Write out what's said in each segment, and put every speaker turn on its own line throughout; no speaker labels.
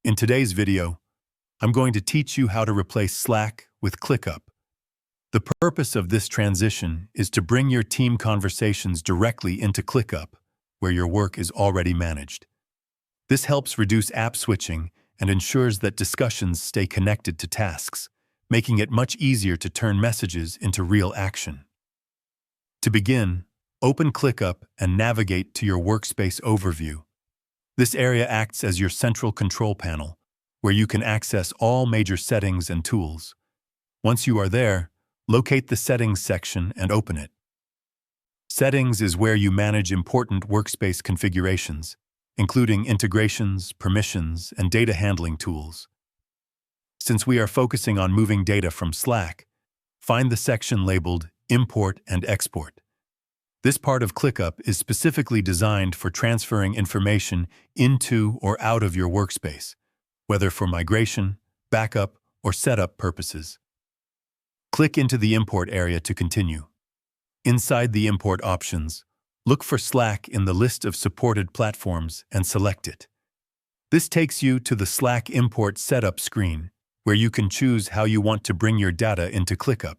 In today's video, I'm going to teach you how to replace Slack with ClickUp. The purpose of this transition is to bring your team conversations directly into ClickUp, where your work is already managed. This helps reduce app switching and ensures that discussions stay connected to tasks, making it much easier to turn messages into real action. To begin, open ClickUp and navigate to your workspace overview. This area acts as your central control panel, where you can access all major settings and tools. Once you are there, locate the Settings section and open it. Settings is where you manage important workspace configurations, including integrations, permissions, and data handling tools. Since we are focusing on moving data from Slack, find the section labeled Import and Export. This part of ClickUp is specifically designed for transferring information into or out of your workspace, whether for migration, backup, or setup purposes. Click into the Import area to continue. Inside the Import options, look for Slack in the list of supported platforms and select it. This takes you to the Slack Import Setup screen, where you can choose how you want to bring your data into ClickUp.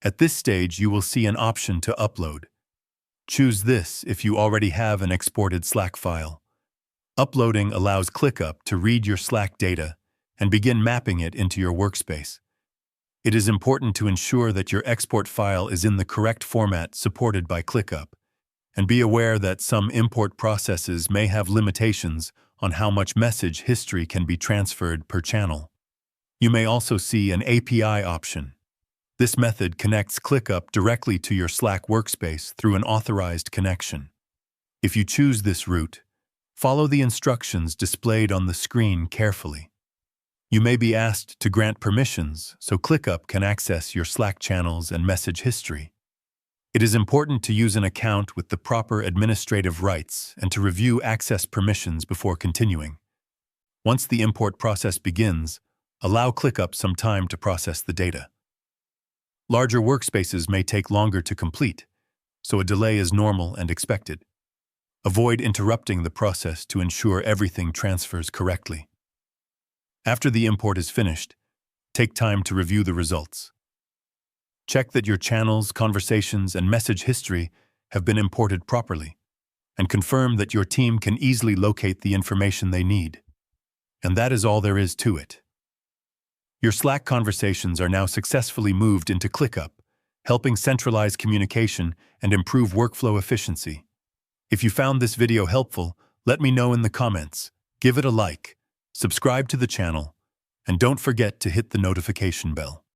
At this stage, you will see an option to upload. Choose this if you already have an exported Slack file. Uploading allows ClickUp to read your Slack data and begin mapping it into your workspace. It is important to ensure that your export file is in the correct format supported by ClickUp, and be aware that some import processes may have limitations on how much message history can be transferred per channel. You may also see an API option. This method connects ClickUp directly to your Slack workspace through an authorized connection. If you choose this route, follow the instructions displayed on the screen carefully. You may be asked to grant permissions so ClickUp can access your Slack channels and message history. It is important to use an account with the proper administrative rights and to review access permissions before continuing. Once the import process begins, allow ClickUp some time to process the data. Larger workspaces may take longer to complete, so a delay is normal and expected. Avoid interrupting the process to ensure everything transfers correctly. After the import is finished, take time to review the results. Check that your channels, conversations, and message history have been imported properly, and confirm that your team can easily locate the information they need. And that is all there is to it. Your Slack conversations are now successfully moved into ClickUp, helping centralize communication and improve workflow efficiency. If you found this video helpful, let me know in the comments, give it a like, subscribe to the channel, and don't forget to hit the notification bell.